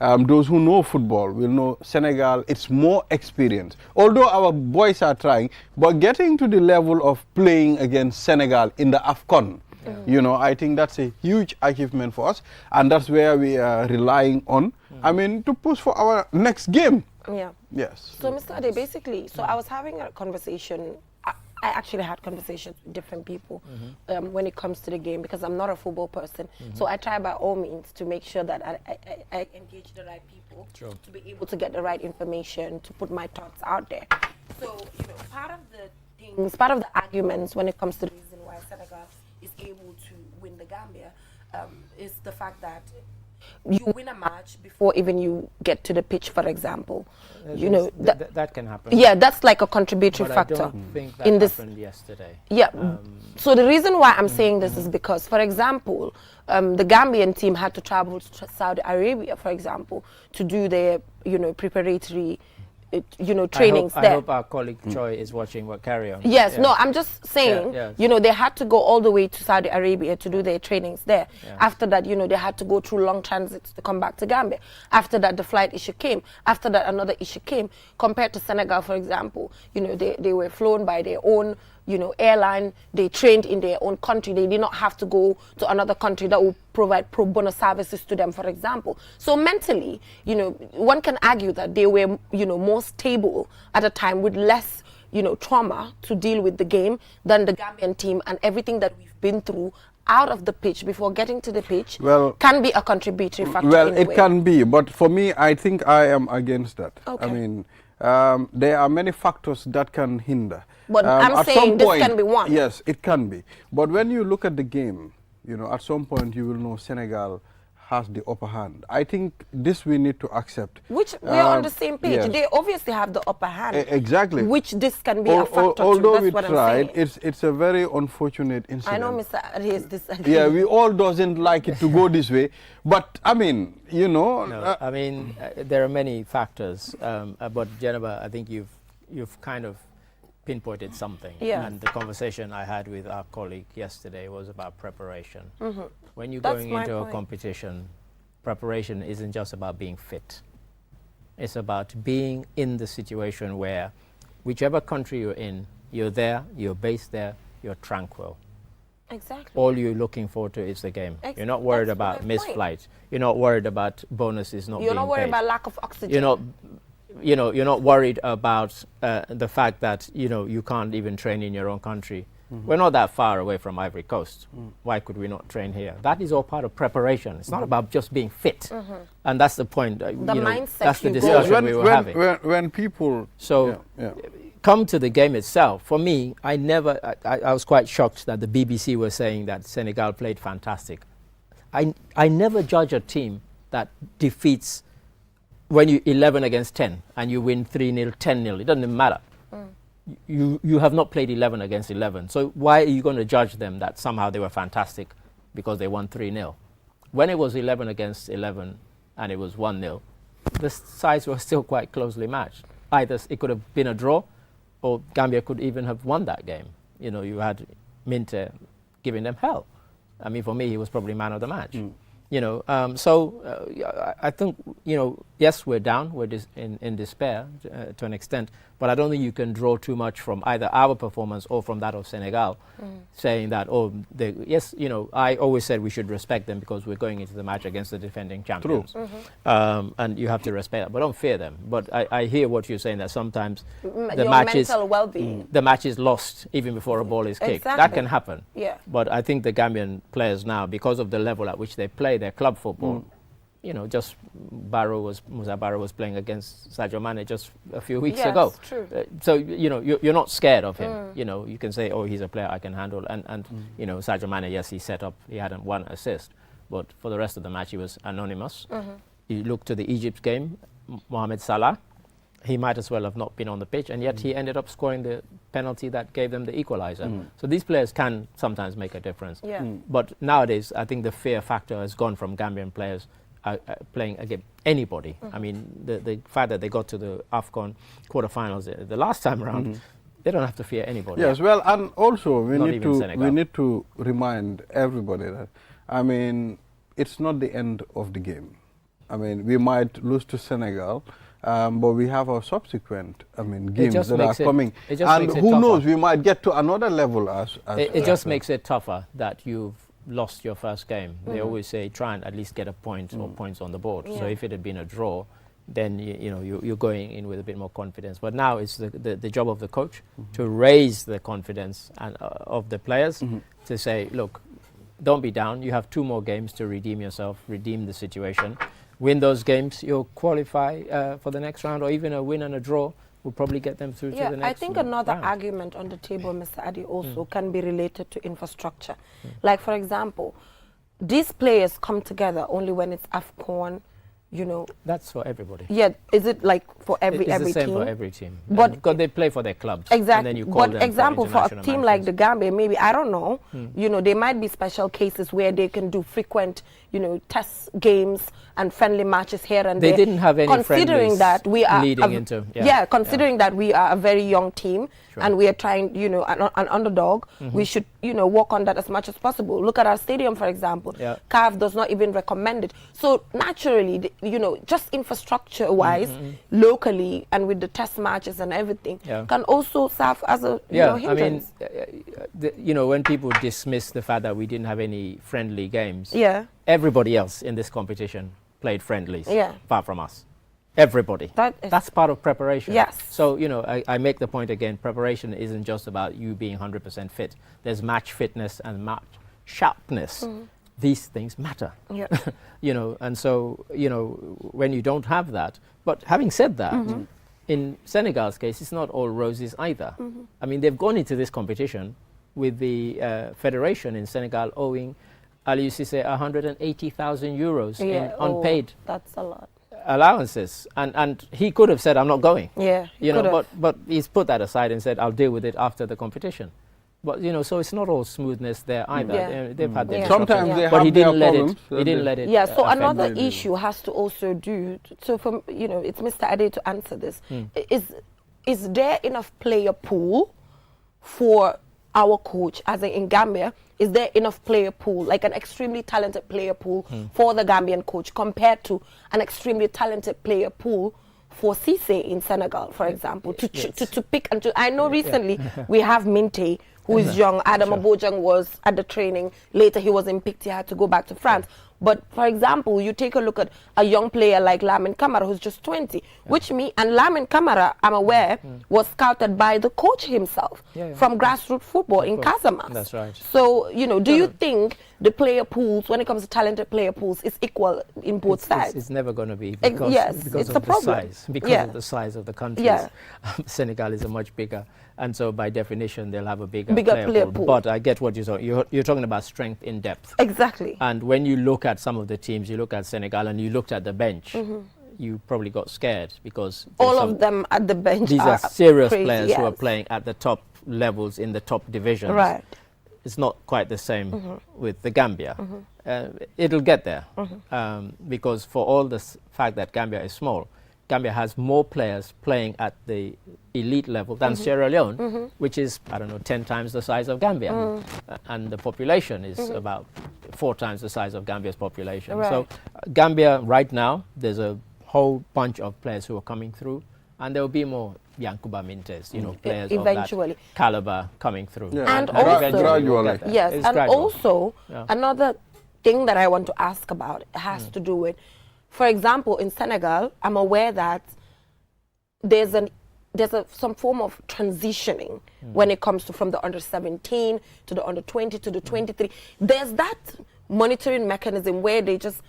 those who know football will know Senegal, it's more experience. Although our boys are trying, but getting to the level of playing against Senegal in the AFCON, you know, I think that's a huge achievement for us. And that's where we are relying on, I mean, to push for our next game. Yeah. Yes. So, Mr. Ade, basically, so I was having a conversation. I actually had conversations with different people when it comes to the game because I'm not a football person. So I try by all means to make sure that I engage the right people to be able to get the right information, to put my thoughts out there. So, you know, part of the things, part of the arguments when it comes to the reason why Senegal is able to win the Gambia is the fact that you win a match before even you get to the pitch, for example. You know that can happen. Yeah, that's like a contributory but factor. I don't think that in this happened yesterday. Yeah. So the reason why I'm saying this is because, for example, the Gambian team had to travel to Saudi Arabia, for example, to do their, you know, preparatory, trainings there. I hope our colleague Choi is watching. What carry on? Yes, Yeah. no, I'm just saying, yes. you know, they had to go all the way to Saudi Arabia to do their trainings there. Yeah. After that, you know, they had to go through long transits to come back to Gambia. After that, the flight issue came. After that, another issue came. Compared to Senegal, for example, you know, they were flown by their own, you know, airline. They trained in their own country. They did not have to go to another country that will provide pro bono services to them, for example. So mentally, you know, one can argue that they were, you know, more stable at a time with less, you know, trauma to deal with the game than the Gambian team, and everything that we've been through out of the pitch before getting to the pitch can be a contributory factor. Well, in a it way. can be, but for me, I think I am against that. Okay. I mean, there are many factors that can hinder. But I'm at saying some this point, can be one. Yes, it can be. But when you look at the game, you know, at some point you will know Senegal has the upper hand. I think this we need to accept. Which we are on the same page. Yes. They obviously have the upper hand. Exactly. Which this can be a factor Although too. That's we what tried, I'm saying. it's a very unfortunate incident. I know Mr. Arias disagrees. Yeah, we all doesn't like it to go this way. But, I mean, you know. No, I mean, there are many factors. But, Jennifer, I think you've kind of pinpointed something. Yeah. And the conversation I had with our colleague yesterday was about preparation. When you're That's going my into a point. competition, preparation isn't just about being fit. It's about being in the situation where whichever country you're in, you're there, you're based there, you're tranquil. Exactly. All you're looking forward to is the game. You're not worried That's about my missed point. flights. You're not worried about bonuses not being You're not worried paid. about lack of oxygen. You're not worried about the fact that, you know, you can't even train in your own country. We're not that far away from Ivory Coast. Why could we not train here? That is all part of preparation. It's not about just being fit. And that's the point. mindset That's the you go discussion we were having. When people... So, come to the game itself. For me, I was quite shocked that the BBC was saying that Senegal played fantastic. I never judge a team that defeats when you 11 against 10 and you win 3-0, 10-0. It doesn't matter. You have not played 11 against 11. So why are you going to judge them that somehow they were fantastic because they won 3-0? When it was 11 against 11 and it was 1-0, the sides were still quite closely matched. Either it could have been a draw or Gambia could even have won that game. You know, you had Minte giving them hell. I mean, for me, he was probably man of the match. You know, I think, you know, yes, we're down, we're in despair to an extent, but I don't think you can draw too much from either our performance or from that of Senegal, saying that, yes, you know, I always said we should respect them because we're going into the match against the defending champions. And you have to respect that, but don't fear them. But I hear what you're saying, that sometimes the mental well-being. the match is lost even before a ball is kicked. Exactly. That can happen. Yeah. But I think the Gambian players now, because of the level at which they play their club football, you know, just Musa Barrow was playing against Sadio Mane just a few weeks ago. True. So, you know, you're not scared of him. You know, you can say, oh, he's a player I can handle. And you know, Sadio Mane, yes, he set up, he had one assist. But for the rest of the match, he was anonymous. You look to the Egypt game, Mohamed Salah, he might as well have not been on the pitch, and yet he ended up scoring the penalty that gave them the equalizer. So these players can sometimes make a difference. Yeah. But nowadays, I think the fear factor has gone from Gambian players playing against anybody. I mean, the fact that they got to the AFCON quarterfinals the last time around, they don't have to fear anybody. Yes, well, and also we Not need to remind everybody that, I mean, it's not the end of the game. I mean, we might lose to Senegal, but we have our subsequent, games just that are makes it- coming. it just And makes it who tougher. knows, we might get to another level as It just makes it tougher that you've lost your first game. They always say try and at least get a point or points on the board. So Yeah. if it had been a draw, then you're going in with a bit more confidence. But now it's the job of the coach to raise the confidence of the players to say, look, don't be down. You have 2 more games to redeem yourself, redeem the situation. Win those games, you'll qualify for the next round, or even a win and a draw will probably get them through to the next I think another round. argument on the table, Mr. Adi, also can be related to infrastructure. Like, for example, these players come together only when it's AFCON, That's for everybody. Yeah, is it like for every It's the same team? for every team. But- because they play for their clubs. And Exactly. then you call But them example, for a international team like matches. the Gambia, maybe, I don't know, there might be special cases where they can do frequent, test games and friendly matches here and They there. didn't have any considering friendlies that we are leading into- yeah, considering that we are a very young team Sure. and we are trying, an underdog, we should, work on that as much as possible. Look at our stadium, for example. Yeah. CAF does not even recommend it. So naturally, just infrastructure-wise, locally, and with the test matches and everything, Yeah. can also serve as a Yeah, hindrance. when people dismiss the fact that we didn't have any friendly games, Yeah. everybody else in this competition played friendlies, Yeah. apart from us. Everybody. That's That's part of preparation. Yes. So, I make the point again, preparation isn't just about you being 100% fit. There's match fitness and match sharpness. These things matter. Yeah. And so, when you don't have that, but having said that, in Senegal's case, it's not all roses either. I mean, they've gone into this competition with the federation in Senegal owing Aliou Cissé 180,000 euros in unpaid That's a lot. allowances. And he could have said, I'm not going. Yeah. But he's put that aside and said, I'll deal with it after the competition. But, so it's not all smoothness there either. Yeah. They've had their Yeah. Sometimes disruptions. they But have he their didn't let it. problems. He didn't let it. Yeah, so affect another them. issue has to also do, so from, it's Mr. Ade to answer this. Is there enough player pool for our coach, as in Gambia? Is there enough player pool, like an extremely talented player pool for the Gambian coach compared to an extremely talented player pool for Cisse in Senegal, for example, to pick and to, I know recently we have Minte, who is young. Adam Abojang was at the training. Later he wasn't picked. He had to go back to France. But for example, you take a look at a young player like Lamine Camara, who's just 20, and Lamine Camara, I'm aware, was scouted by the coach himself from grassroots football in Casamance. That's right. So, do you think the player pools, when it comes to talented player pools, is equal in both sides? It's never going to be Ex- because, yes, because it's of a the problem. size. Because Yeah. of the size of the countries. Yeah. Senegal is a much bigger, and so by definition they'll have a bigger, player pool. But I get what you're talking. You're talking about strength in depth. Exactly. And when you look at some of the teams, you look at Senegal and you looked at the bench, you probably got scared because there's All some- of them at the bench these are serious crazy, players who are yes. playing at the top levels in the top divisions. Right. It's not quite the same with the Gambia. It'll get there because for all the fact that Gambia is small, Gambia has more players playing at the elite level than Sierra Leone, which is, 10 times the size of Gambia. And the population is about 4 times the size of Gambia's population. Right. So Gambia right now, there's a whole bunch of players who are coming through, and there will be more Yankuba Mintes, players Eventually. of that caliber coming through. Yeah. And eventually also- we'll Gradually. get there. Yes, It's and gradual. also another thing that I want to ask about has to do with, for example, in Senegal, I'm aware that there's some form of transitioning when it comes to from the under 17 to the under 20 to the 23. There's that monitoring mechanism where they just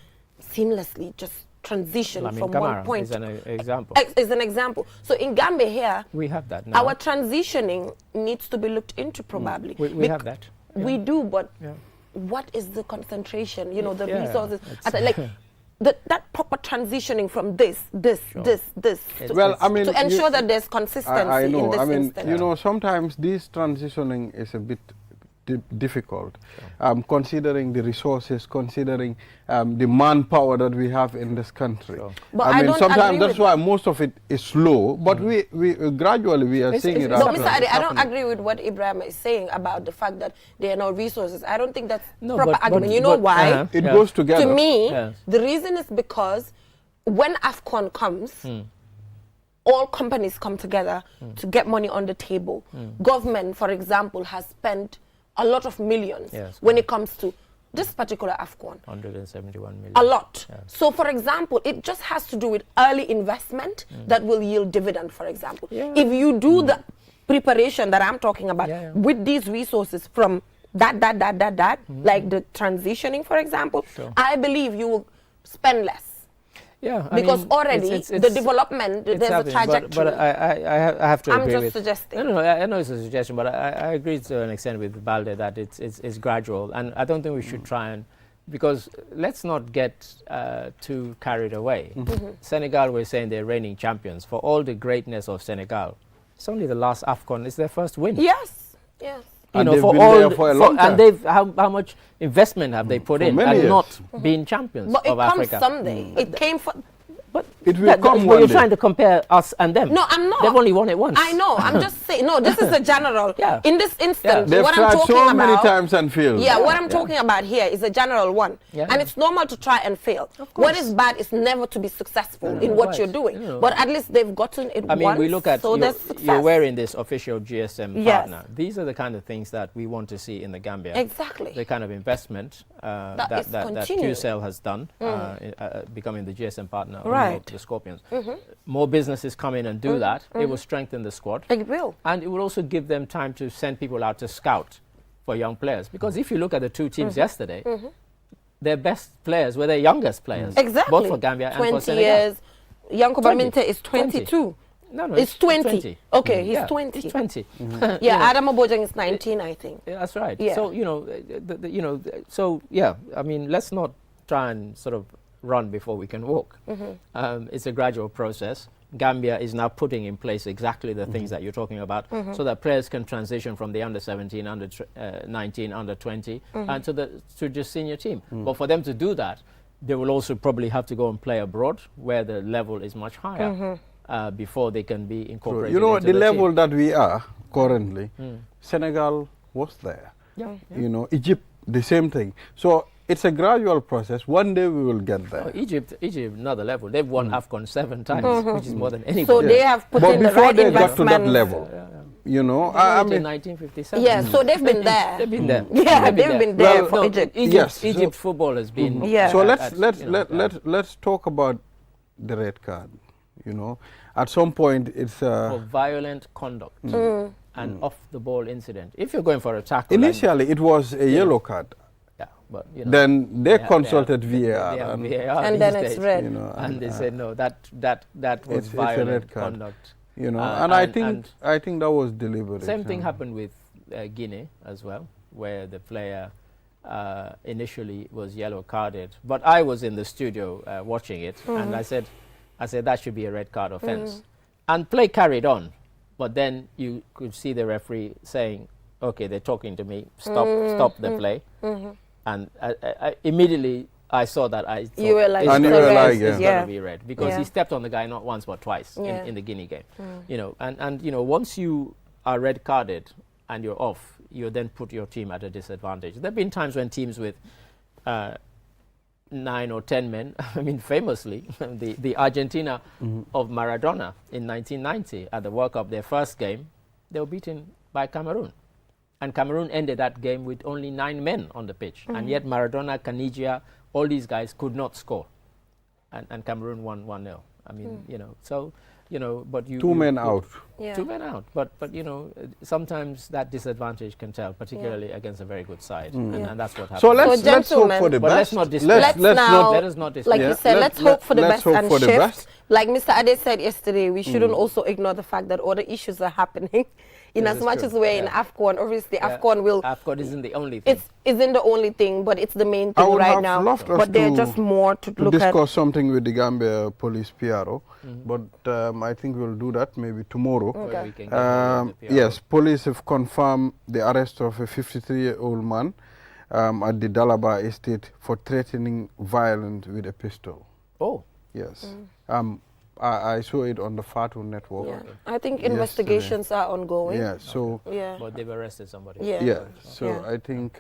seamlessly just transition Lamine from Camara one point is an example. is an example. So in Gambia here, We have that now. our transitioning needs to be looked into probably. We have that. We do, but Yeah. what is the concentration? The Yeah, resources. it's- That proper transitioning from this, to, Well, I mean, to ensure you- that there's consistency I know. in this I mean, instance. sometimes this transitioning is a bit difficult, considering the resources, considering the manpower that we have in this country. Sure. But I I mean, don't sometimes agree that's with why most of it is slow, but we gradually we are It's- seeing it's- it it's But happen. Mr. Adi, I don't happening. agree with what Ibrahim is saying about the fact that there are no resources. I don't think that's No, proper but- argument. but- You know but- why? uh-huh. It Yeah. goes together. To me, Yes. the reason is because when AFCON comes, all companies come together to get money on the table. Government, for example, has spent a lot of millions when it comes to this particular AFCON. 171 million. A lot. So, for example, it just has to do with early investment that will yield dividend, for example. If you do the preparation that I'm talking about with these resources from that, like the transitioning, for example, I believe you will spend less. Yeah, because mean, already it's the development, there's a trajectory. But I have to agree with... I'm just suggesting. No, I know it's a suggestion, but I agree to an extent with Balde that it's gradual. And I don't think we should try and... Because let's not get too carried away. Senegal, we're saying they're reigning champions. For all the greatness of Senegal, it's only the last AFCON. It's their first win. Yes. You know, for all for a long time. And they've how much investment have they put in and years. not been champions of Africa? But it comes someday. It came for... But it will come one you're day. trying to compare us and them. No, I'm not. They've only won it once. I know. I'm just saying. No, this is a general. In this instance, They've what tried I'm talking so about, many times and failed. what I'm talking about here is a general one. And it's normal to try and fail. What is bad is never to be successful in what you're doing. But at least they've gotten it once. I mean, we look at, so there's success. you're wearing this official GSM partner. These are the kind of things that we want to see in the Gambia. Exactly. The kind of investment that QCell has done, becoming the GSM partner of the Scorpions. More businesses come in and do that. It will strengthen the squad. It will. And it will also give them time to send people out to scout for young players. Because if you look at the two teams yesterday, their best players were their youngest players. Exactly. Both for Gambia and for Senegal. 20 years. Yankuba Minte is 22. No, it's 20. Okay, he's 20. He's 20. Adama Bojang is 19, I think. That's right. So, I mean, let's not try and sort of run before we can walk. It's a gradual process. Gambia is now putting in place exactly the things that you're talking about so that players can transition from the under 17, under 19, under 20 and to the senior team. But for them to do that, they will also probably have to go and play abroad where the level is much higher before they can be incorporated. You know, into the the level team. that we are currently, Senegal was there. You know, Egypt, the same thing. So it's a gradual process. One day we will get there. Oh, Egypt, another level. They've won AFCON 7 times, which is more than anybody. So they have put in the right before they got to that investment. level, you know, I I mean, mean, 1957. Yeah, so they've been there. They've been there. Yeah, they've been there for Egypt. Yes. Egypt football has been. So let's talk about the red card. You know, at some point it's for violent conduct and off the ball incident. If you're going for a tackle, initially it was a yellow card. But then they consulted VAR, and then it's red. You know, and they said no, that was violent conduct. You know, and I think that was deliberate. Same thing happened with Guinea as well, where the player initially was yellow carded. But I was in the studio watching it, and I said that should be a red card offence. And play carried on, but then you could see the referee saying, "Okay, they're talking to me. Stop the play." And immediately I saw that. I thought, you were like, it's going to be red because he stepped on the guy not once but twice in the Guinea game. You know, and you know, once you are red carded and you're off, you then put your team at a disadvantage. There have been times when teams with 9 or 10 men, I mean, famously, the Argentina of Maradona in 1990 at the World Cup, their first game, they were beaten by Cameroon. And Cameroon ended that game with only 9 men on the pitch. And yet Maradona, Caniggia, all these guys could not score. And Cameroon won 1-0. I mean, you know, so, you know, but you... 2 men out. Yeah. 2 men out. But you know, sometimes that disadvantage can tell, particularly against a very good side. And that's what happens. So let's hope for the but best. let's not dismiss. Let us not dismiss. Like you said, let's hope for the best and for the shift. best. Like Mr. Ade said yesterday, we shouldn't also ignore the fact that other issues are happening. In as much as we're in AFCON, obviously AFCON will... AFCON isn't the only thing. Isn't the only thing, but it's the main thing right now. But there's just more to look at. Discuss something with the Gambia Police PRO, but I think we'll do that maybe tomorrow. Okay. Yes, police have confirmed the arrest of a 53-year-old man at the Dalaba estate for threatening violence with a pistol. Oh. Yes. I saw it on the Fatu network. Yeah. I think Yesterday. investigations are ongoing. Yeah, so Yeah. But they've arrested somebody. Yeah. yeah, so Yeah. I think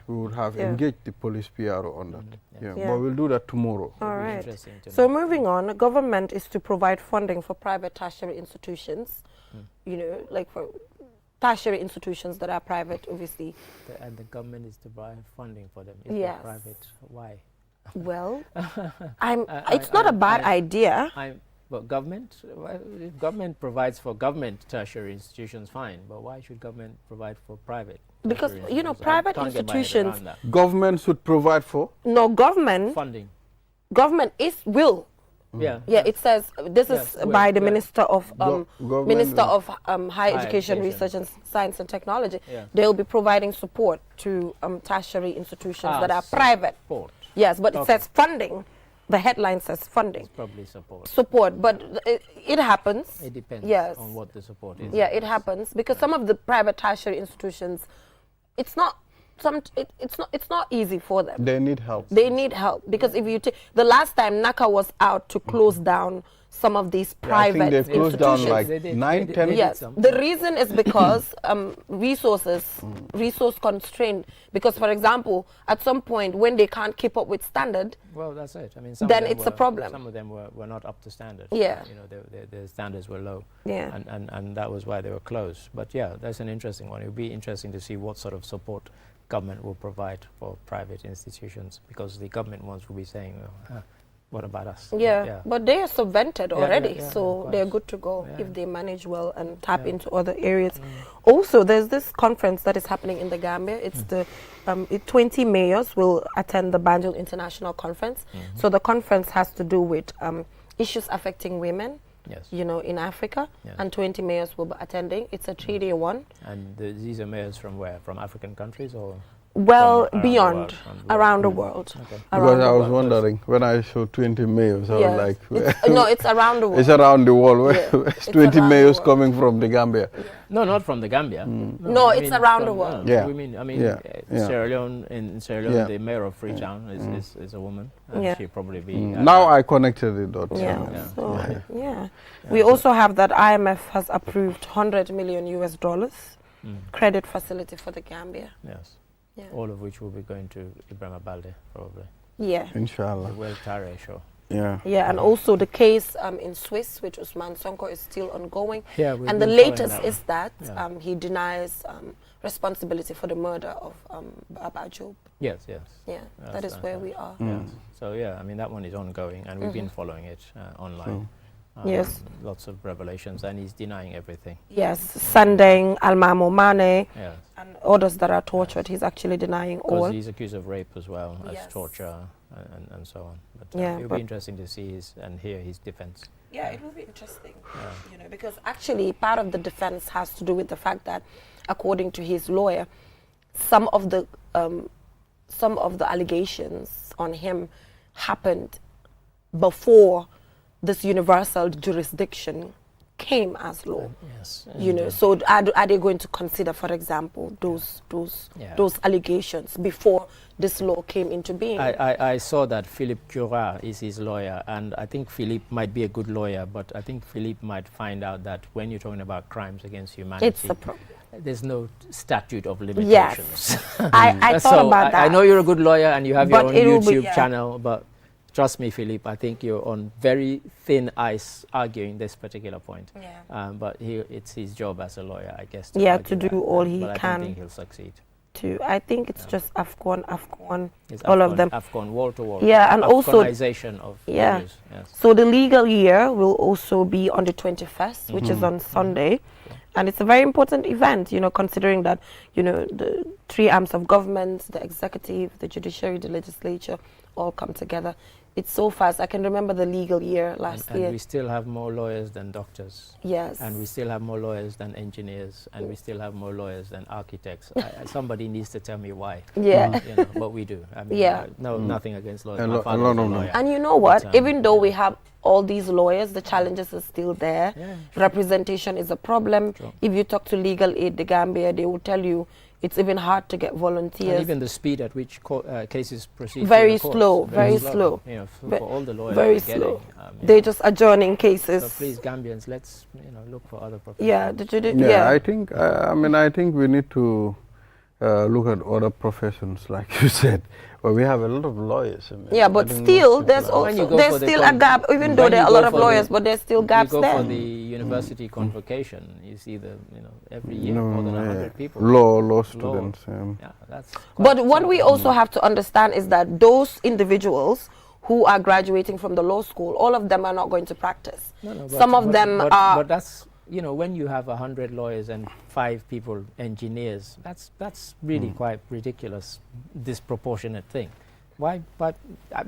we would have Yeah. engaged the police PRO on that. Yeah. Yeah, but we'll do that tomorrow. All It'll be right. interesting to So know. moving on, the government is to provide funding for private tertiary institutions. You know, like for tertiary institutions that are private, obviously. And the government is to provide funding for them. If Yes. they're private, why? Well, I- it's not a bad I- idea. But government, well, if government provides for government tertiary institutions, fine. But why should government provide for private? Because, tertiary you know, institutions? I private can't get my head institutions- around that. Government should provide for. No, government Funding. will. Yeah. Yeah, it says this Yes, is well, by the yeah. Minister of Government Minister will- of Higher Education, Education. Research and Science and Technology. Yeah. They'll be providing support to tertiary institutions that are so private. Support. Yes, but it Okay. says funding. The headline says funding. It's probably support. Support, but it happens. It depends Yes. on what the support is. Yeah, it happens because some of the private tertiary institutions, it's not easy for them. They need help. They need help because if you take the last time NACA was out to close down some of these I private think they've closed down institutions. like They did. 9, They 10. did. Yes, some. the reason is because resource constrained. Because, for example, at some point when they can't keep up with standard, Well, that's it. I mean, some Then of them it's a problem. Some of them were not up to standard. Yeah. You know, their standards were low. Yeah. And that was why they were closed. But yeah, that's an interesting one. It would be interesting to see what sort of support government will provide for private institutions, because the government ones will be saying, what about us? but they are subvented Yeah, already, yeah, so of they're course. good to go Yeah. if they manage well and tap Yeah. into other areas. Also, there's this conference that is happening in the Gambia. It's the 20 mayors will attend the Banjul International Conference. So the conference has to do with issues affecting women, Yes. you know, in Africa, Yes. and 20 mayors will be attending. It's a 3-day one. And these are mayors from where? From African countries or? Well, From around the beyond, world, around the world. Okay. Around Because the I was world. wondering when I saw 20 mayors, I Yes. was like, No, it's around the world. it's around the world. Yeah. Where's It's 20 around the mayors world. coming from the Gambia? No, not from the Gambia. No, I it's mean around the from- world. Yeah. I mean, Yeah. Yeah. Sierra Leone. In Sierra Leone, Yeah. the mayor of Freetown is a woman. And Yeah. she'll probably be. Now I connected the dots. Yeah. Yeah. So we also have that IMF has approved $100 million credit facility for the Gambia. Yes. Yeah. All of which will be going to Ibrahim Balde, probably. Yeah. The Inshallah. World Tare show. Yeah. Yeah, and also the case in Swiss, which Usman Sonko, is still ongoing. Yeah, we've And the been following latest that is that Yeah. he denies responsibility for the murder of Baba Job. Yes, yes. Yeah, Yes, that is that's where right. we are. Yes. So yeah, I mean that one is ongoing, and we've been following it online. Yes. Lots of revelations, and he's denying everything. Yes, Sandeng, Almamo Mane, Yes. and others that are tortured. He's actually denying all. Because he's accused of rape as well as Yes. torture and so on. But Yeah, it'll but- be interesting to see and hear his defense. Yeah, it will be interesting, you know, because actually part of the defense has to do with the fact that, according to his lawyer, some of the allegations on him happened before this universal jurisdiction came as law. Yes. You know, so are they going to consider, for example, those Yeah. those allegations before this law came into being? I saw that Philippe Cura is his lawyer, and I think Philippe might be a good lawyer, but I think Philippe might find out that when you're talking about crimes against humanity, It's a problem. there's no statute of Yes, limitations. I thought So about that. I know you're a good lawyer and you have your But own it will be- YouTube yeah. channel, but trust me, Philippe, I think you're on very thin ice arguing this particular point. Yeah. But it's his job as a lawyer, I guess. Yeah, argue to do that, all he but I can. don't think he'll succeed. I think it's just Afghan, It's all of them. Afghan wall to wall. Yeah, and also- Afghanization of Yeah. values, yes. So the legal year will also be on the 21st, which is on Sunday. And it's a very important event, you know, considering that, you know, the three arms of government, the executive, the judiciary, the legislature, all come together. It's so fast. I can remember the legal year last And year. we still have more lawyers than doctors. Yes. And we still have more lawyers than engineers, and we still have more lawyers than architects. Somebody needs to tell me why. Yeah. You know, but we do. I mean, Yeah. nothing against lawyers. A My lo- a father lot was a of them. lawyer. And you know what? But, Even though we have all these lawyers, the challenges are still there. Yeah. Representation is a problem. True. If you talk to Legal Aid, the Gambia, they will tell you It's even hard to get volunteers. And even the speed at which cases proceed. Very through the slow, courts, very slow. You know, for, Ve- for all the lawyers very we're getting, slow. you They're know. just adjourning cases. So please, Gambians, let's look for other professions. Yeah, the Yeah, I think I think we need to look at other professions, like you said. Well, we have a lot of lawyers. I mean, Yeah, I but think still, most there's people are- When you also go there's for the still a gap. Even though when there are you a lot go of for the- lawyers, but there's still gaps you go there. for the university convocation, you see every year more than 100 people. Law students. Yeah, that's But quite what we something. also have to understand is that those individuals who are graduating from the law school, all of them are not going to practice. No, but- Some of them but, are. But that's when you have 100 lawyers and 5 people engineers, that's really quite ridiculous, disproportionate thing. Why? But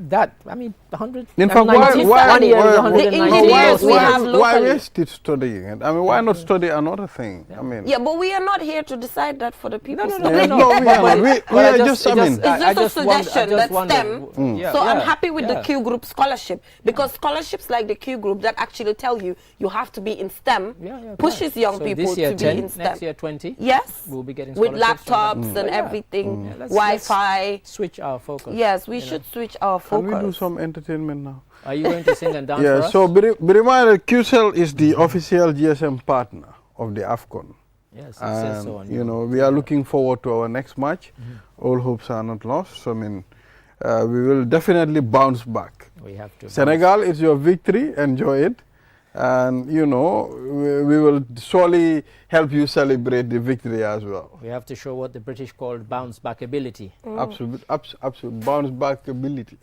that, I mean, 100. In fact, why- one year is the 190 engineers laws. we have why locally. waste it studying it? I mean, why not study another thing? I mean, Yeah, but we are not here to decide that for the people. no, Yeah, no. no, we are not. But We I are just, I mean, It's just a suggestion that wonder- STEM. Yeah, So I'm yeah, happy with the yeah. Q group scholarship, because scholarships like the Q group that actually tell you have to be in STEM Yeah, pushes young so people this year to 10, be in STEM. next year 20. Yes, We'll be getting with scholarships from laptops that. and Yeah. everything, Yeah, let's Wi-Fi. switch our focus. Yes, we you know. should switch our can we do focus. some entertainment now? Are you going to sing and dance for Yeah, us? so be reminded, QCell is the official GSM partner of the AFCON. Yes, it says so on You know, we are looking forward to our next match. All hopes are not lost. So, I mean, we will definitely bounce back. We have to. Senegal, it's your victory. Enjoy it. And, you know, we will surely help you celebrate the victory as well. We have to show what the British called bounce back ability. Absolute bounce back ability.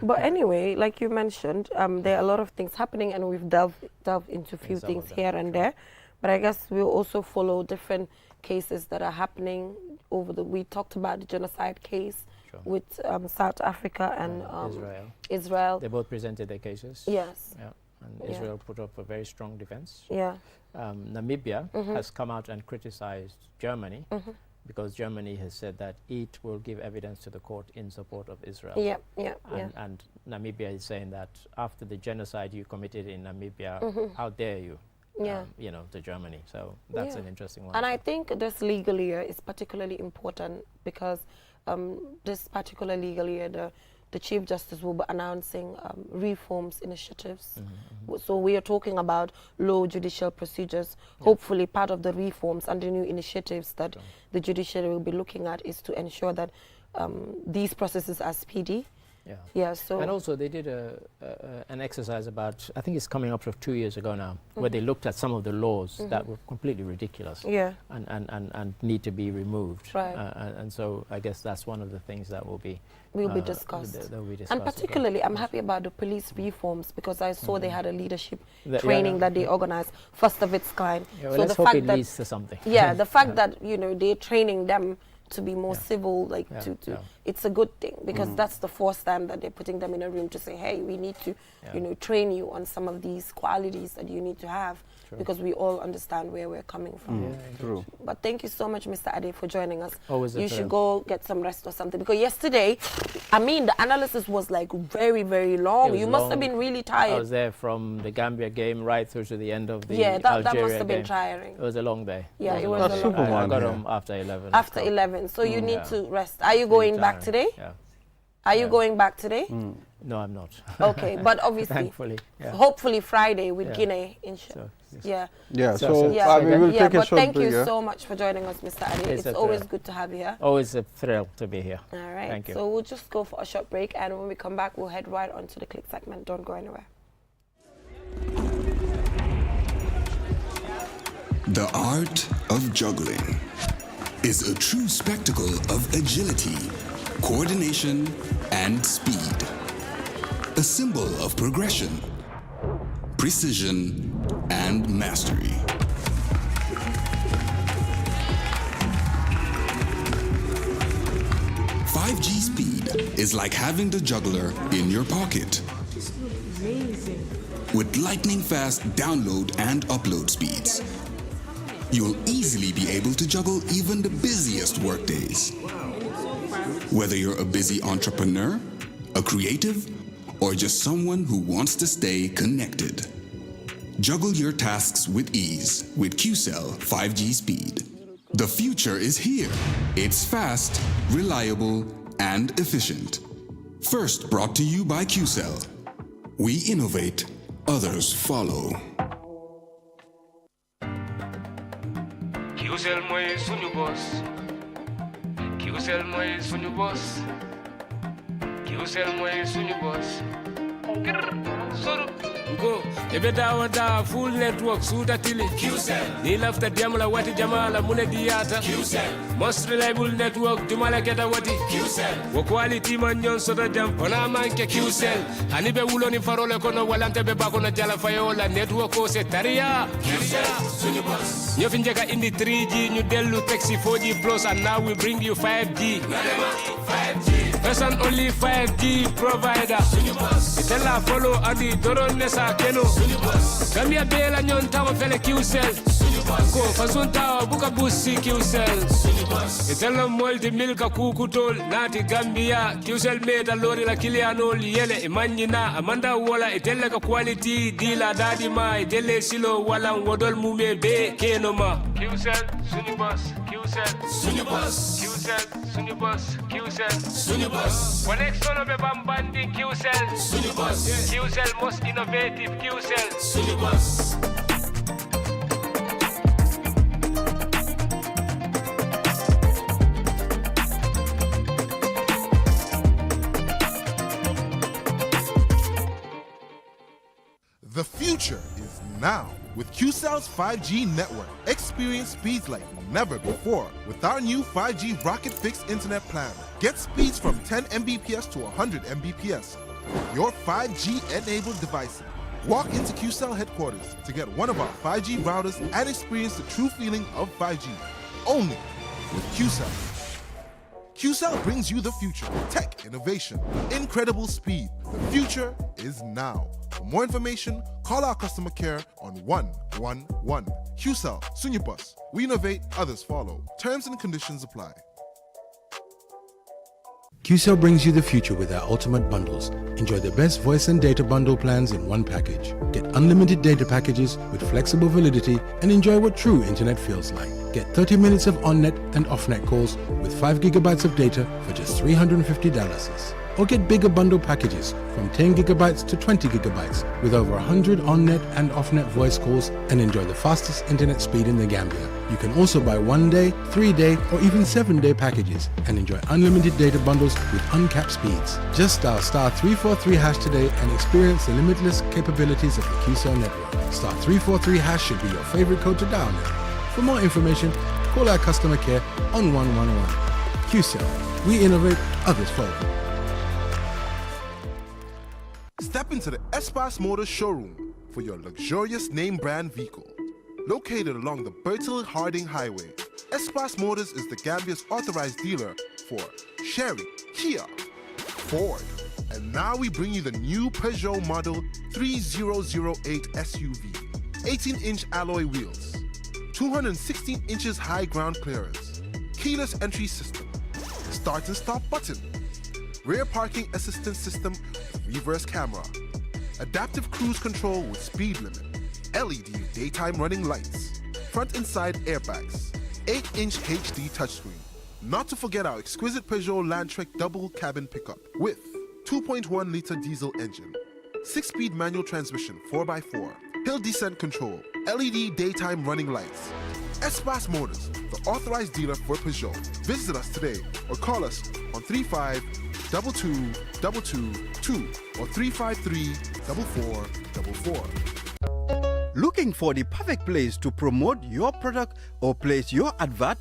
But anyway, like you mentioned, there are a lot of things happening, and we've delved into a few some things of them, here and there. But I guess we'll also follow different cases that are happening we talked about the genocide case Sure. with South Africa and Israel. Israel. They both presented their cases. Yes. Yeah. And Yeah. Israel put up a very strong defense. Yeah. Namibia has come out and criticized Germany because Germany has said that it will give evidence to the court in support of Israel. Yeah. Yeah. Yeah. And Namibia is saying that after the genocide you committed in Namibia, how dare you? Yeah. To Germany. So that's Yeah. an interesting one. And I think this legal year is particularly important because this particular legal year, the Chief Justice will be announcing reforms initiatives. So we are talking about law judicial procedures. Hopefully part of the reforms and the new initiatives that the judiciary will be looking at is to ensure that these processes are speedy. Yeah. Yeah, so And also they did an exercise about, I think it's coming up to 2 years ago now, where they looked at some of the laws that were completely ridiculous yeah. and need to be removed. Right. And so I guess that's one of the things that will be Will be discussed. that will be discussed And again. particularly, I'm happy about the police reforms because I saw they had a leadership Yeah, training yeah. that they organized, first of its kind. Yeah, well, so let's the hope fact it that leads to something. yeah, the fact that they're training them to be more civil, like Yeah, to yeah. it's a good thing because that's the first time that they're putting them in a room to say, hey, we need to, train you on some of these qualities that you need to have because we all understand where we're coming from. True. But thank you so much, Mr. Ade, for joining us. Always a You should thrill. go get some rest or something because yesterday, I mean, the analysis was like very, very long. It was You must have long. been really I tired. was there from the Gambia game right through to the end of the Yeah, that Algeria must have been game. tiring. It was a long day. Yeah, it a was long a day. long day. I Superman, got yeah. home after 11. After so 11, so you need yeah. to rest. Are you going back tiring. today? Yeah. Are you Yeah. going back today? No, I'm not. Okay, but obviously, Thankfully. Yeah. hopefully Friday with Yeah. Guinea. So, yes. Yeah. Yeah, So- so, so- Yeah. we will Yeah, take a but short thank break. you yeah? so much for joining us, Mr. Ade. It's It's a always thrill. good to have you here. Always a thrill to be here. All right. Thank you. So we'll just go for a short break, and when we come back, we'll head right on to the click segment. Don't go anywhere. The art of juggling is a true spectacle of agility, coordination, and speed. A symbol of progression, precision, and mastery. "5G Speed" is like having the juggler in your pocket. With lightning-fast download and upload speeds, you'll easily be able to juggle even the busiest workdays. Whether you're a busy entrepreneur, a creative, or just someone who wants to stay connected. Juggle your tasks with ease with QCell 5G Speed. The future is here. It's fast, reliable, and efficient. First brought to you by QCell. We innovate, others follow. QCell mooy suñu boss. QCell mooy suñu boss. QCell mooy suñu boss. Soro. Go. Ebe dawa full network suda tili. QCell. Ni lafta diamla wati jamala mune diata. QCell. Most reliable network jumala keta wati. QCell. Wo quality man nyon soda jam. Ona manke QCell. Hanibe wulo ni farole kono walante be bako na jala fayola network ko se taria. QCell. Suñu boss. Nyo finjeka indi 3G ñu delu taxi 4G plus and now we bring you 5G. 5G. First and only 5G provider. Suñu boss. Itela follow adi doron nesa keno. Suñu boss. Gambia bela nyon tawa fele QCell. Suñu boss. Ko fasun tawa buka busi QCell. Suñu boss. Itela molti milka kukutol nati Gambia. QCell meta lori la kilianol yele imanyina amanda wala itele ka quality dila dadi ma itele silo wala wodol mume be keno ma. QCell suñu boss. QCell suñu boss. QCell suñu boss. QCell suñu boss. Connection be bambandi QCell suñu boss. QCell most innovative QCell suñu boss. The future is now. With QCell's 5G network, experience speeds like never before with our new 5G Rocket Fix internet plan. Get speeds from 10 Mbps to 100 Mbps. Your 5G-enabled device. Walk into QCell headquarters to get one of our 5G routers and experience the true feeling of 5G. Only with QCell. QCell brings you the future. Tech innovation, incredible speed. The future is now. For more information, call our customer care on 111. QCell, Suñu Bus. We innovate, others follow. Terms and conditions apply. QCell brings you the future with our ultimate bundles. Enjoy the best voice and data bundle plans in one package. Get unlimited data packages with flexible validity and enjoy what true internet feels like. Get 30 minutes of on-net and off-net calls with 5 gigabytes of data for just $350. Or get bigger bundle packages from 10 gigabytes to 20 gigabytes with over 100 on-net and off-net voice calls and enjoy the fastest internet speed in the Gambia. You can also buy 1-day, 3-day or even 7-day packages and enjoy unlimited data bundles with uncapped speeds. Just dial *343# today and experience the limitless capabilities of the QCell network. *343# should be your favorite code to dial now. For more information, call our customer care on 111. QCell. We innovate, others follow. Step into the Espas Motors showroom for your luxurious name brand vehicle. Located along the Bertil Harding Highway, Espas Motors is the Gambia's authorized dealer for Chery, Kia, Ford, and now we bring you the new Peugeot model 3008 SUV. 18-inch alloy wheels, 216 inches high ground clearance, keyless entry system, start and stop button, rear parking assistance system with reverse camera, adaptive cruise control with speed limit, LED daytime running lights, front and side airbags, 8-inch HD touchscreen. Not to forget our exquisite Peugeot Landtrek double cabin pickup with 2.1-liter diesel engine, 6-speed manual transmission 4x4, hill descent control, LED daytime running lights. Espas Motors, the authorized dealer for Peugeot. Visit us today or call us on 35-2222 or 353-4444. Looking for the perfect place to promote your product or place your advert?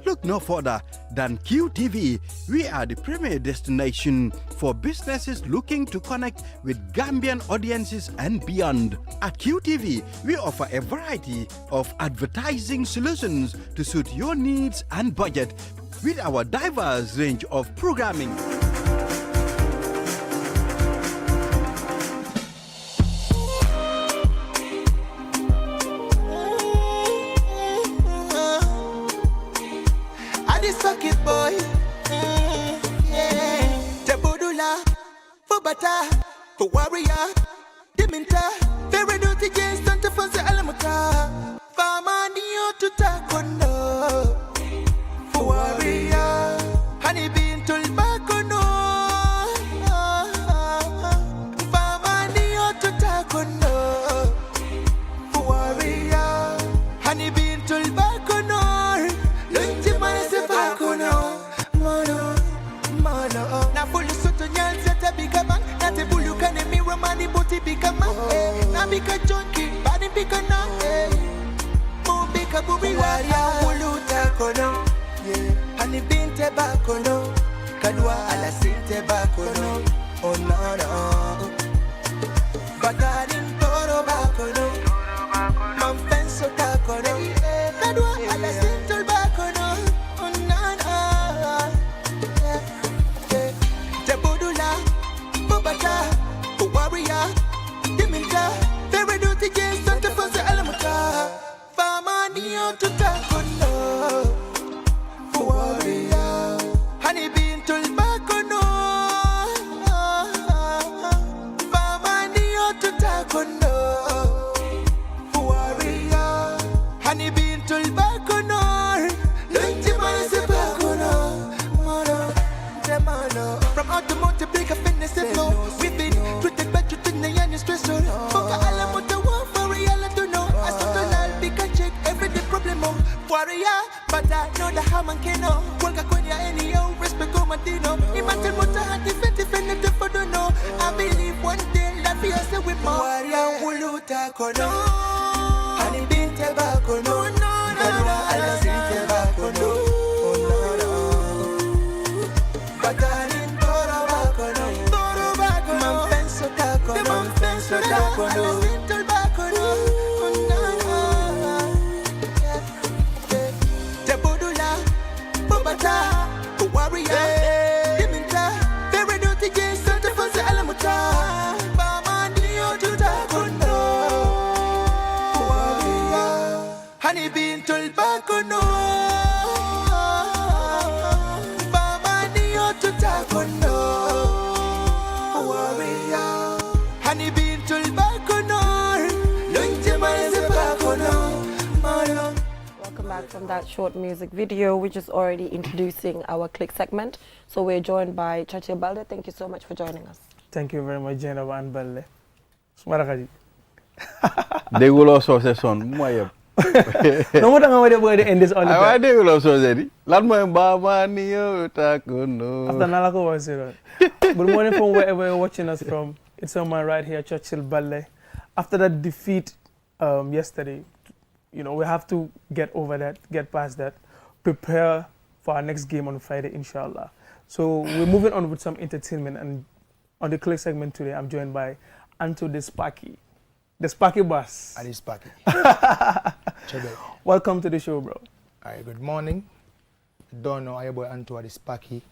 Look no further than QTV. We are the premier destination for businesses looking to connect with Gambian audiences and beyond. At QTV, we offer a variety of advertising solutions to suit your needs and budget with our diverse range of programming. Boy, yeah. Tabudula, Fubata, Warrior, Diminta, very dirty James, Santa Fonsa Alamata, Famanio to Taekwondo. bika junkie, body bika na, eh. Mo bika bubi waria wuluta kono, yeah. Hani binte bakono, kadwa ala sinte bakono, oh no no. Bakarin toro bakono, man penso takono, kadwa ala sinte bakono, oh no no. Tabudula, bubata, warrior, diminta, very duty yes, Santa Fasa Alamuta, Famania to Takono, warrior, honey bean to Bacono, Famania to Takono, warrior, honey bean to Bacono, Lunchimana Bacono, Mono, Demano, from automotive break a fitness and flow, we've been treated by treating the young stress on. Foka Alamuta, war for real, I don't know. I saw the life, big check every day problem. Warrior, but I know the Haman Keno. Work a Konya any respect go Matino. Imagine Mota had defended the for don't know. I believe one day life is a whip. Warrior, Wuluta Kono. Honey bean tobacco, no, no, no, I see tobacco, no, oh, no, no. Bakarin Toro Bacono, Toro Bacono, Manfenso Taco, Manfenso Taco, no, tobacco, no, oh, no, no. Tabudula, Bobata, warrior, Diminta, very dirty James, Santa Fasa Alamuta, Bamandio to Tacono, warrior, honey bean to Bacono, Bamandio to Tacono, warrior, honey bean to Bacono, Lunchimana Bacono, Malon. Welcome back from that short music video, which is already introducing our click segment. So we're joined by Churchill Balde. Thank you so much for joining us. Thank you very much, Jenna Van Balde. Sumarakaji. They will also say son, Moyeb. No more than I would end this all the I time. they will also say, Ladmo Bama Nio Takuno. After Nalako was it. Good morning from wherever you're watching us from. It's on my right here, Churchill Balde. After that defeat yesterday, you know, we have to get over that, get past that, prepare for our next game on Friday, inshallah. So we're moving on with some entertainment, and on the click segment today, I'm joined by Anto the Sparky boss. Ali Sparky. Welcome to the show, bro. Alright, good morning. Don't know, I boy Anto the Sparky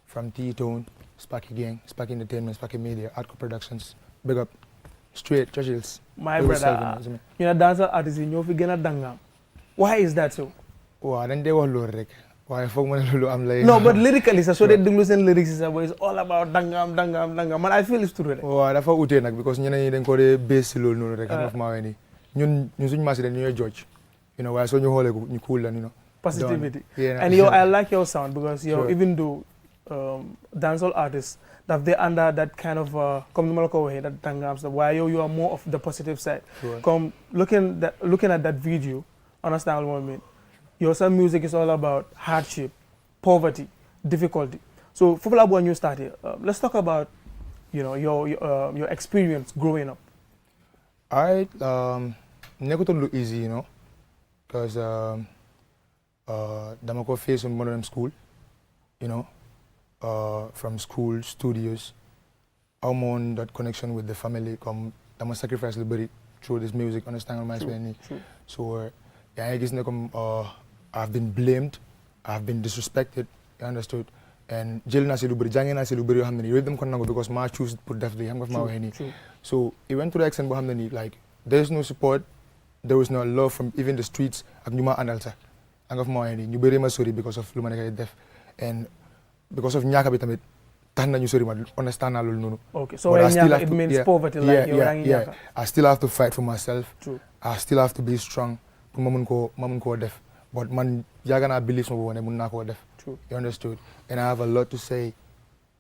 from T-Tone, Sparky Gang, Sparky Entertainment, Sparky Media, Artco Productions. Big up, straight Churchills. My brother, you know, dancer artist in your figure dangam. Why is that so? Wow, then they were low. Why I'm like no, but lyrically, so they do listen lyrics is all about dangam. Man, I feel it's true. Wow, that's what we because you know call the bass low no rek of my any. You suñ mass then you judge. You know, why so you hold you cool and you know. Positivity. Yeah, and I like your sound because you're sure. Even though dancehall artists that they under that kind of that dangam stuff, why you are more of the positive side. Sure. Come looking at that video, understand what I mean. Your some music is all about hardship, poverty, difficulty. So, for when you started, let's talk about, you know, your experience growing up. Alright, never to look easy, you know, because Damako face in modern school, you know, from school, studios, I'm on that connection with the family. Come, I'm sacrifice liberty through this music. Understand what I'm saying? So, yeah, I guess I've been blamed, I've been disrespected, you understood? And jail na silubri, jangin na silubri hamdani. Rhythm kon nango because ma choose put definitely ham of my So it went to the extent hamdani like there's no support, there was no love from even the streets. Agnuma analsa, ang of my you bury my sorry because of lumanaka death, and because of nyaka bitamit. Tanda you sorry man understand alul no. Okay, so it means poverty like yeah. I still have to fight for myself. True. I still have to be strong. Mamun ko def. But man, I believe someone True. You understood? And I have a lot to say.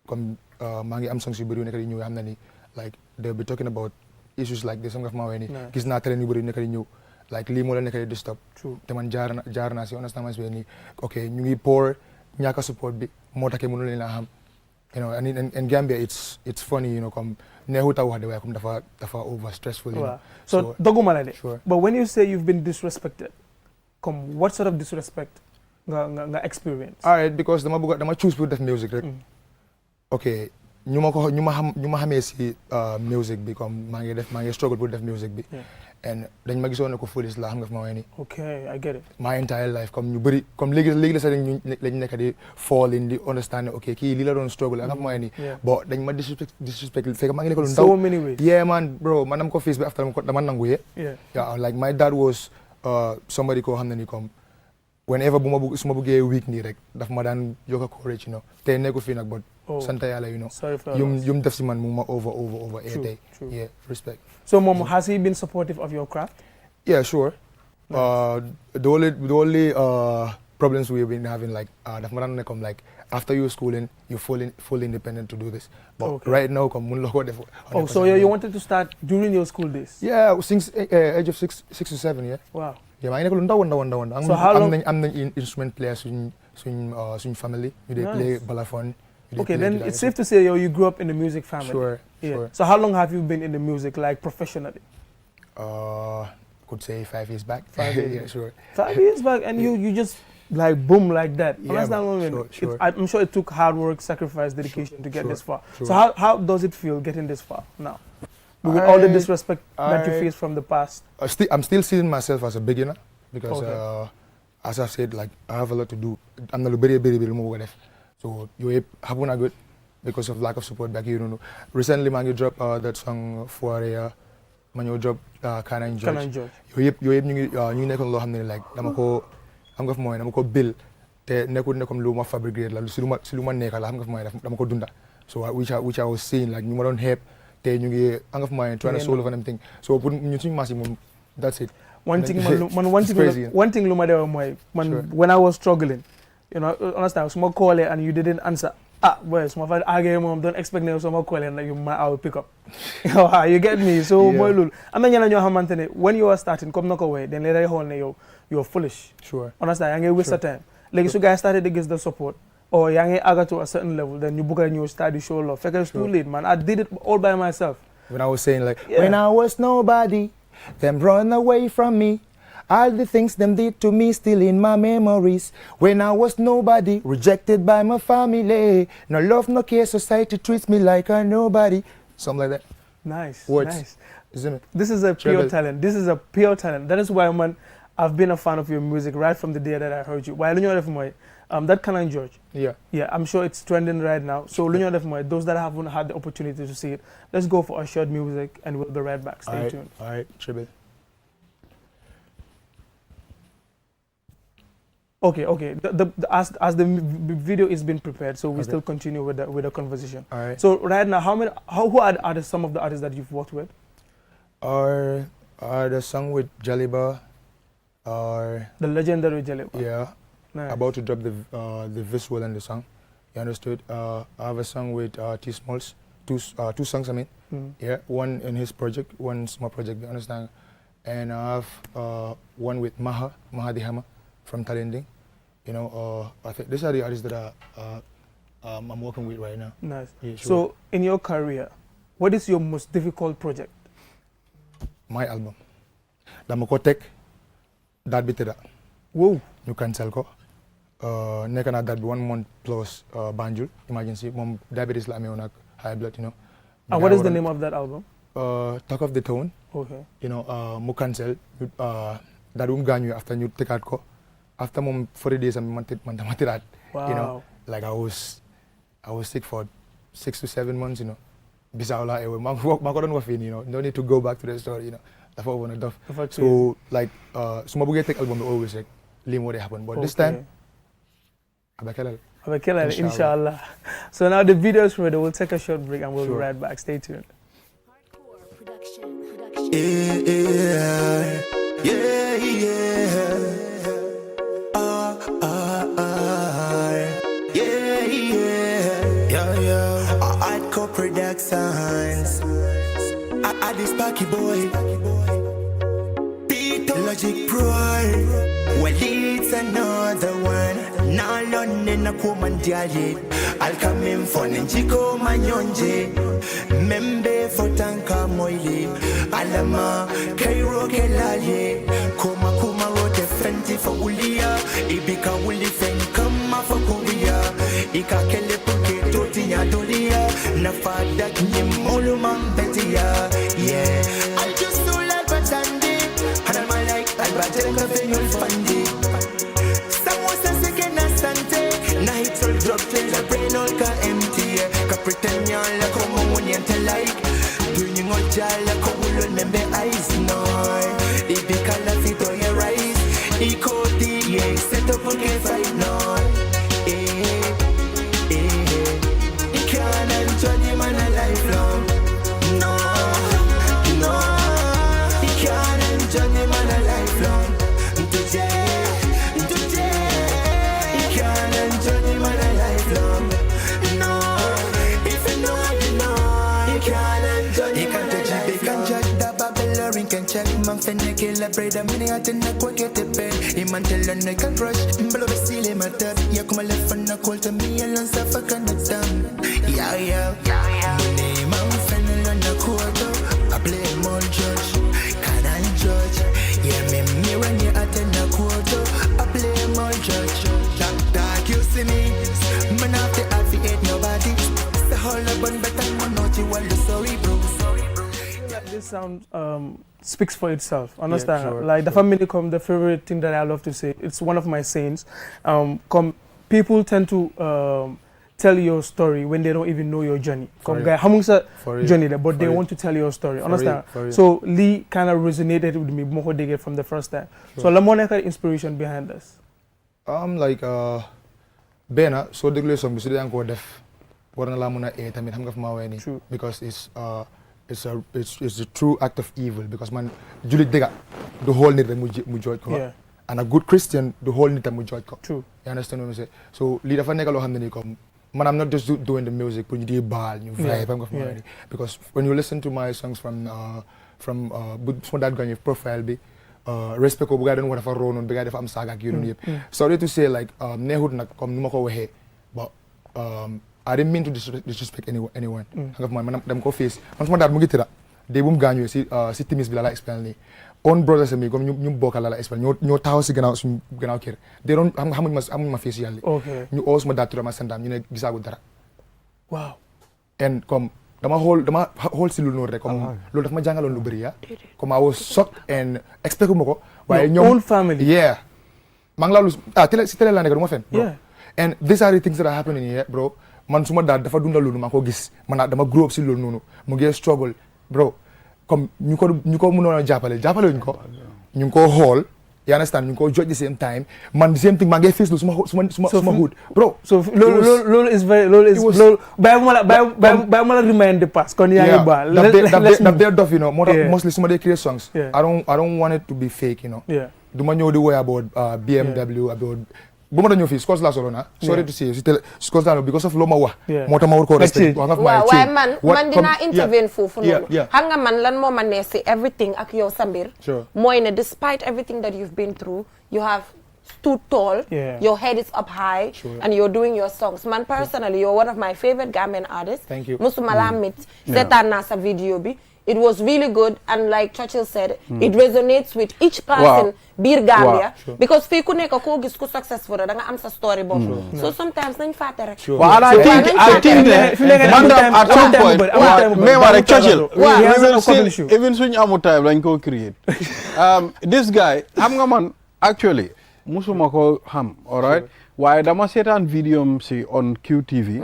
Come, I'm saying like they'll be talking about issues like this. He's not telling anybody like limo na this stop. True. The man jarna si understand my okay. You poor, nyaka support bi mota ke munul na ham. You know, and in Gambia, it's funny, you know, come nehuta wahde way come dafa over stressful. You know? So doguma la de. Sure. But when you say you've been disrespected, come what sort of disrespect nga experience? All right, because dama choose to def music, right? Okay, ñu ma xamé si music bi comme maa ngi struggle pour def music bi. And dañ ma gisoon ne ko foolish la xam nga fi ma way ni. Okay, I get it. My entire life comme ñu bëri comme léegi la sax lañ nekk di fall in di understand ne okay kii lii la doon struggle nga fi ma way ni. But dañ ma disrespect fekk maa ngi nekk lu ndaw. So many ways. Yeah man, bro, man dama ko face bi after dama nangu yeah, like my dad was somebody ko xam ne ni comme whenever su ma bëggee week nii rek daf ma daan yokk courage, you know. Tey nekku fii nag but sant yàlla, you know. Yum def si man mu ma over tey. Yeah, respect. So Mom, has he been supportive of your craft? Yeah, sure. Nice. The only problems we've been having, like like after you're schooling, you're fully independent to do this. But right now, so you wanted to start during your school days? Yeah, since age of six to 7, yeah. Wow. Yeah, so how long? I'm the instrument player in family. They play balafon. Okay, then it's safe to say you grew up in the music family. Sure, yeah. Sure. So how long have you been in the music, like professionally? Could say 5 years back. 5 years. Yeah, sure. 5 years back, and you just like boom like that. Yeah, sure. I'm sure it took hard work, sacrifice, dedication to get this far. Sure. So how does it feel getting this far now? With all the disrespect that you faced from the past? I'm still seeing myself as a beginner because, as I've said, like I have a lot to do. I'm not very more. So you happen good because of lack of support back here. You know. Recently, man, you dropped that song for man, you dropped Kana and George. You nekk loo xam ne like dama ko xam nga fi mooy dama ko bill te nekkul ne comme lu ma fabriqué la si lu ma nekk la xam nga fi mooy dama ko dunda. So which I was seeing like ñu ma doon help te ñu ngi xam nga fi mooy trying to solve and everything. So pour ñu suñu marché moom that's it. One thing lu ma dewa mooy man when I was struggling. You know, understand, small call it and you didn't answer. Boy, small fight again, mom, don't expect no small call and like I will pick up. You get me? So, boy, lul. I mean, you know, when you are starting, come knock away, then later on, you're foolish. Sure. Understand? You waste time. Like, if you guys started to get the support, or you aga to a certain level, then you book a new study show love. It's too late, man. I did it all by myself. When I was saying, like, when I was nobody, them run away from me. All the things them did to me still in my memories. When I was nobody, rejected by my family. No love, no care, society treats me like a nobody. Something like that. Nice, Words. nice. Isn't it? This is a pure talent. This is a pure talent. That is why, man, I've been a fan of your music right from the day that I heard you. Why that Kana and George. Yeah. Yeah, I'm sure it's trending right now. So, those that haven't had the opportunity to see it, let's go for a short music and we'll be right back. Stay tuned. All right, Tribble. Okay. As the video is being prepared, so we still continue with the conversation. All right. So right now, who are some of the artists that you've worked with? The song with Jaliba, the legendary Jaliba. Yeah. Nice. About to drop the visual and the song. You understood? I have a song with T Smalls. Two songs, I mean. Yeah. One in his project, one small project. You understand? And I have one with Maha Dihama from Talending. You know, I think these are the artists that I'm working with right now. Nice. Yeah, sure. So, in your career, what is your most difficult project? My album. Dama ko tek that bit da. Whoa. You cancel ko. Neka na that 1 month plus Banjul emergency. Mom diabetes la amee ak high blood, you know. And what is the name of that album? Talk of the Town. Okay. You know, mo cancel. That ganyu after you take out ko. After mom 40 days I'm matirat. Wow. You know, like I was sick for 6 to 7 months, you know. Bisaula ewe. Makodon wa fin, you know. No need to go back to the story, you know. So like sumabuge take album always like limo they happen. But this time Abakela, inshallah. So now the video is ready. We'll take a short break and we'll be right back. Stay tuned. Hardcore Productions. I this Sparky boy. Beat Logic Pro. Well, it's another one. Now London na kumandiaye alkamin fonin chiko manyonje membe fotanka moile alama kairo kelale kuma rote fenti for ulia ibika uli fen kama for kuria ikakele puke totinya dolia na fada nyimolu mambetia yeah I just so like batandi and I'm like albateka venyo fandi someone says again asante na hit all drop till the brain all ka empty ka pretend ya la como uniente like doing all jala como lo nembe eyes no ibika la fito ya rise iko di set up okay fight no you can't enjoy the man a lifelong no you can't enjoy the man a lifelong today you can't enjoy the man a lifelong no if you know you can't enjoy the man a lifelong you can't judge the Babylon can check man finna kill a bread a minute at the quick get the bed him until the neck can crush blow the ceiling my dad yeah come left and call to me and suffer can done yeah name man finna on the court I blame all judge can I judge yeah me when you attend the court I blame all judge dark you see me man have to affiliate nobody the whole about better man not you all the sorry bro. This sound speaks for itself. Understand? Yeah, sure, like the family come, the favorite thing that I love to say. It's one of my sayings. People tend to tell your story when they don't even know your journey. Come guy, how much journey there, but they want to tell your story. Understand? So Lee kind of resonated with me more they get from the first time. Sure. So Lamoneka inspiration behind us. Like Bena, so the glue song we didn't go deaf. What an lamuna eight. I mean, I'm going to because it's a true act of evil because man Julie Dega the whole need to and a good Christian the whole need to true. You understand what I'm saying? So leader for nega lo handle come man I'm not just doing the music but you do ball you vibe because when you listen to my songs from that guy profile be respect ko buga den wona fa ronon buga def am saga ak yunu yep sorry to say like nehut nak comme numa ko waxe but I didn't mean to disrespect anyone. Man, dem ko face. Man suma dad mu ngi tira. Day bu mu gañu si timis bi la explain ni. On brothers mi comme ñu bokal la explain ñoo taxaw ci gannaaw kër. They don't xamuñ ma face yalla. Okay. Ñu oo suma dad tura ma sandam ñu ne gisagu dara. Wow. And comme dama xool si lu noonu rek comme loolu daf ma jàngaloon lu bëri ya. Comme I was shocked and expect ma ko. Waaye ñoom own family. Yeah. Mang la lu télé la nekk du ma fen. Yeah. And these are the things that are happening here, bro. Man suma dad dafa dundal loolu ma ko gis man dama grow up si loolu noonu mu ngi struggle bro comme ñu ko mënoon a jàppale wuñ ko ñu ngi ko xool you understand ñu ngi ko judge the same time man the same thing maa ngi face loolu suma hood bro so loolu is bàyyi ma la remind the past kon yaa ngi ba daf dee dof you know moo tax mostly suma dee create songs I don't want it to be fake you know du ma ñëw di woy about BMW about bu ma dañu fi scores la solo na sorry to say scores la because of lo ma wax moo tax ma war ko respect waaye man dinaa intervene foofu noonu xam nga man lan moo ma neex si everything ak yow sa mbir mooy ne despite everything that you've been through you have stood tall your head is up high and you're doing your songs man personally you're one of my favorite Gambian artists musuma la mit seetaan naa sa video bi it was really good and like Churchill said it resonates with each person biir Gambia because fii ku nekk koo gis ku successful da nga am sa story bopp so sometimes nañ fàtte rek and I think at some point mais wa rek Churchill even suñu amu time dañ ko create this guy xam nga man actually musuma ko xam alright waaye dama seetaan video si on QTV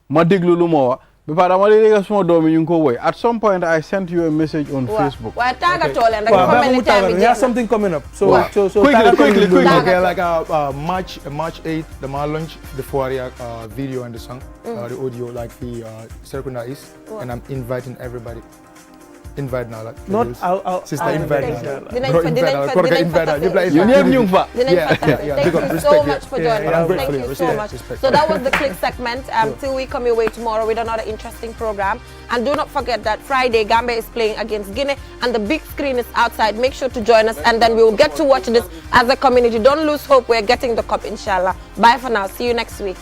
ma déglu lu ma wax But I'm only a small dome you go away. At some point, I sent you a message on Facebook. We have something coming up. So quickly. Okay, like March 8th, the launch the Fuaria video and the song, the audio, like the Serkunda is, and I'm inviting everybody. invite now. Like, Not sister invite thank now. you. Dinañ Bro fa- invite dinañ now. fa- Korka dinañ fa invite now. tase. You're like, You name you fa. Dinañ Yeah, fa tase. yeah, Thank big up, you respect, so yeah. much for Yeah, joining yeah, I'm us. grateful, Thank you so respect, much. respect. So that was the Click segment. Till we come your way tomorrow with another interesting program. And do not forget that Friday, Gambia is playing against Guinea and the big screen is outside. Make sure to join us and then we will get to watch this as a community. Don't lose hope. We're getting the cup, inshallah. Bye for now. See you next week.